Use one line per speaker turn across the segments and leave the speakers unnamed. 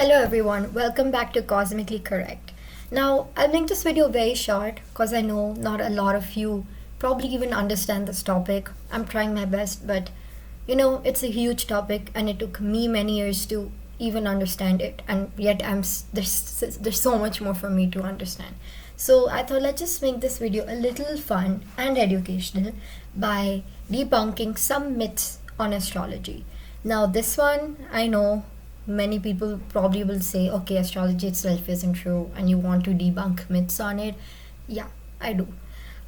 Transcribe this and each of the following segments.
Hello everyone, welcome back to Cosmically Correct. Now, I'll make this video very short because I know not a lot of you probably even understand this topic. I'm trying my best, but it's a huge topic and it took me many years to even understand it, and yet there's so much more for me to understand. So I thought let's just make this video a little fun and educational by debunking some myths on astrology. Now, this one I know many people probably will say, okay, astrology itself isn't true and you want to debunk myths on it. Yeah, I do.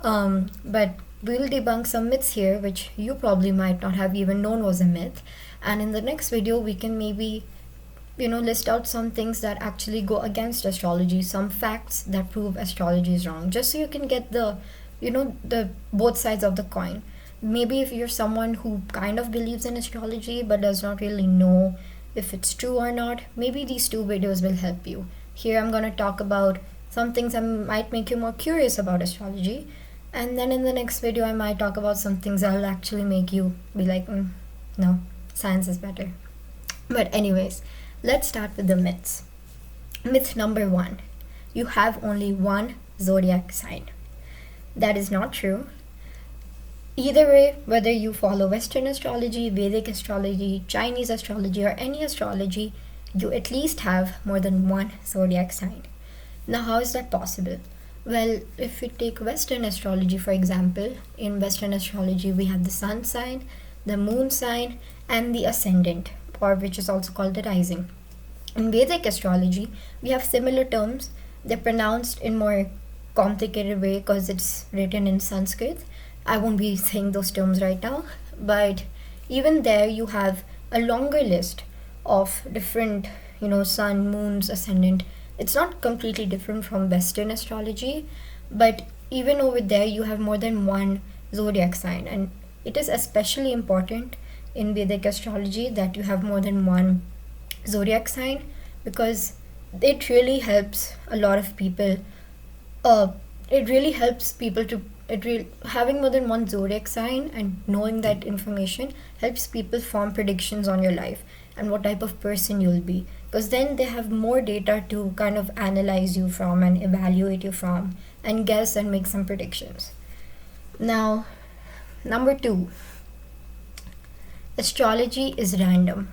But we'll debunk some myths here which you probably might not have even known was a myth. And in the next video, we can maybe list out some things that actually go against astrology, some facts that prove astrology is wrong, just so you can get the both sides of the coin. Maybe if you're someone who kind of believes in astrology but does not really know if it's true or not, maybe these two videos will help you. Here I'm going to talk about some things that might make you more curious about astrology, and then in the next video I might talk about some things that will actually make you be like, no, science is better. But anyways, let's start with the myths. Myth number 1: you have only one zodiac sign. That is not true. Either way, whether you follow Western astrology, Vedic astrology, Chinese astrology, or any astrology, you at least have more than one zodiac sign. Now, how is that possible? Well, if we take Western astrology, for example, in Western astrology, we have the sun sign, the moon sign, and the ascendant, or which is also called the rising. In Vedic astrology, we have similar terms. They're pronounced in more complicated way because it's written in Sanskrit. I won't be saying those terms right now, but even there you have a longer list of different, sun, moons, ascendant. It's not completely different from Western astrology, but even over there you have more than one zodiac sign, and it is especially important in Vedic astrology that you have more than one zodiac sign, because it really helps a lot of people. It really helps people to having more than one zodiac sign and knowing that information helps people form predictions on your life and what type of person you'll be, because then they have more data to kind of analyze you from and evaluate you from and guess and make some predictions. Now, number 2: astrology is random.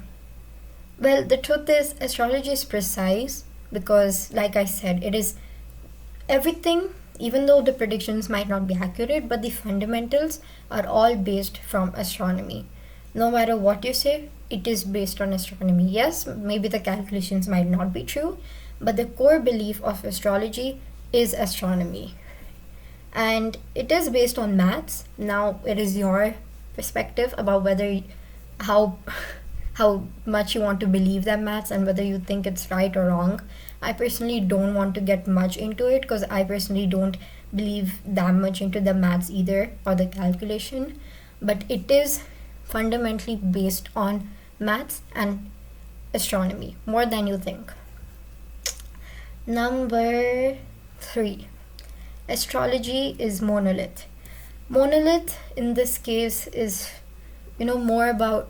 Well, the truth is astrology is precise because, like I said, it is everything. Even though the predictions might not be accurate, but the fundamentals are all based from astronomy. No matter what you say, it is based on astronomy. Yes, maybe the calculations might not be true, but the core belief of astrology is astronomy. And it is based on maths. Now, it is your perspective about how how much you want to believe that maths and whether you think it's right or wrong. I personally don't want to get much into it because I personally don't believe that much into the maths either or the calculation, but it is fundamentally based on maths and astronomy more than you think. Number 3: astrology is monolith. Monolith in this case is more about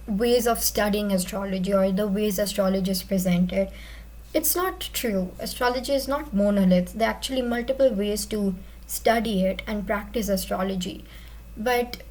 ways of studying astrology or the ways astrology is presented. It's not true. Astrology is not monolith. There are actually multiple ways to study it and practice astrology. But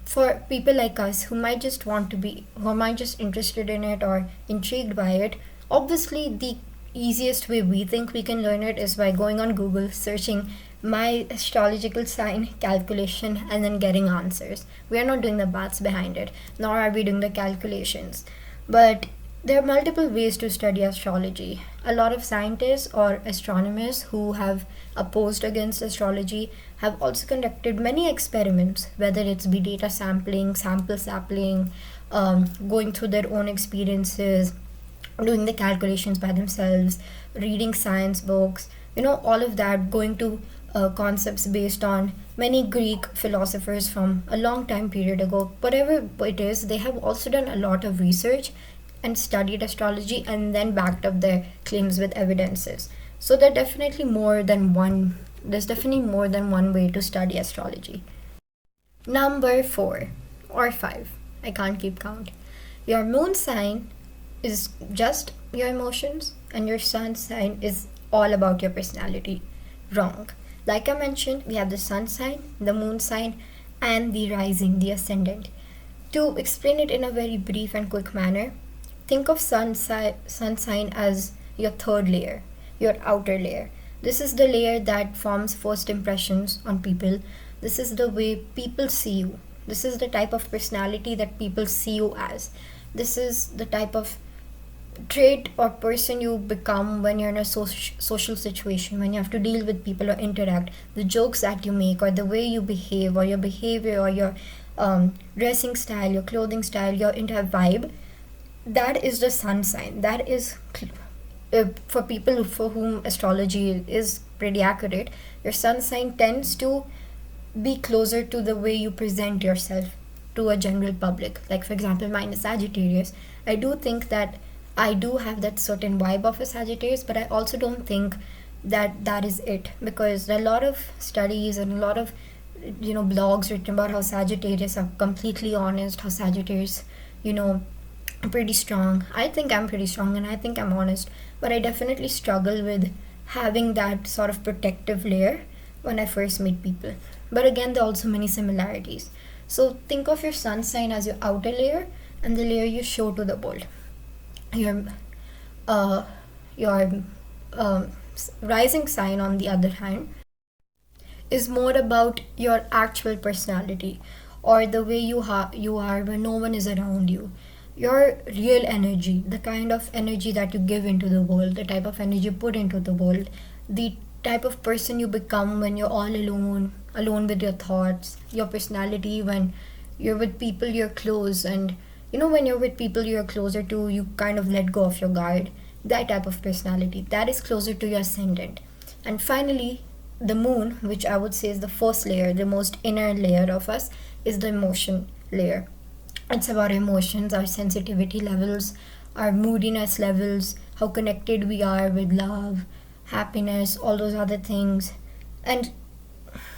for people like us who might just interested in it or intrigued by it, obviously the easiest way we think we can learn it is by going on Google, searching my astrological sign calculation, and then getting answers. We are not doing the maths behind it, nor are we doing the calculations. But there are multiple ways to study astrology. A lot of scientists or astronomers who have opposed against astrology have also conducted many experiments, whether it's be data sampling, sample sampling, going through their own experiences, doing the calculations by themselves, reading science books, all of that, going to concepts based on many Greek philosophers from a long time period ago. Whatever it is, they have also done a lot of research and studied astrology and then backed up their claims with evidences. So there's definitely more than one way to study astrology. Number 4 or 5, I can't keep count. Your moon sign is just your emotions, and your sun sign is all about your personality. Wrong. Like I mentioned, we have the sun sign, the moon sign, and the rising, the ascendant. To explain it in a very brief and quick manner, think of sun sign as your third layer, your outer layer. This is the layer that forms first impressions on people. This is the way people see you. This is the type of personality that people see you as. This is the type of trait or person you become when you're in a social situation, when you have to deal with people or interact. The jokes that you make, or the way you behave, or your behavior, or your dressing style, your clothing style, your entire vibe, that is the sun sign. That is for people for whom astrology is pretty accurate. Your sun sign tends to be closer to the way you present yourself to a general public. Like, for example, mine is Sagittarius. I do think that I do have that certain vibe of a Sagittarius, but I also don't think that that is it, because there are a lot of studies and a lot of blogs written about how Sagittarius are completely honest, how Sagittarius are pretty strong. I think I'm pretty strong and I think I'm honest, but I definitely struggle with having that sort of protective layer when I first meet people. But again, there are also many similarities. So think of your sun sign as your outer layer and the layer you show to the world. Your rising sign, on the other hand, is more about your actual personality, or the way you are when no one is around you. Your real energy, the kind of energy that you give into the world, the type of energy you put into the world, the type of person you become when you're all alone with your thoughts, your personality when you're with people you're close, and when you're with people you're closer to, you kind of let go of your guard. That type of personality, that is closer to your ascendant. And finally, the moon, which I would say is the first layer, the most inner layer of us, is the emotion layer. It's about emotions, our sensitivity levels, our moodiness levels, how connected we are with love, happiness, all those other things. And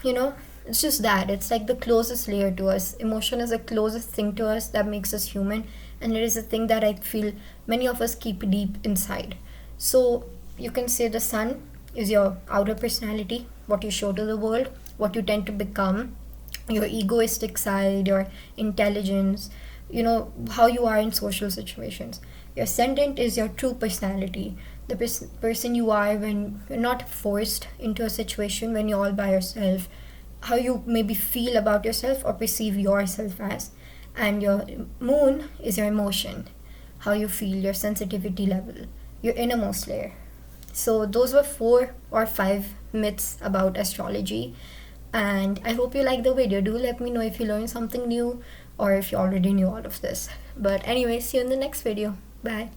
it's just that. It's like the closest layer to us. Emotion is the closest thing to us that makes us human, and it is a thing that I feel many of us keep deep inside. So you can say the sun is your outer personality, what you show to the world, what you tend to become, your egoistic side, your intelligence, how you are in social situations. Your ascendant is your true personality, the person you are when you're not forced into a situation, when you're all by yourself, how you maybe feel about yourself or perceive yourself as. And your moon is your emotion, how you feel, your sensitivity level, your innermost layer. So those were 4 or 5 myths about astrology, and I hope you like the video. Do let me know if you learned something new or if you already knew all of this. But anyway, see you in the next video. Bye.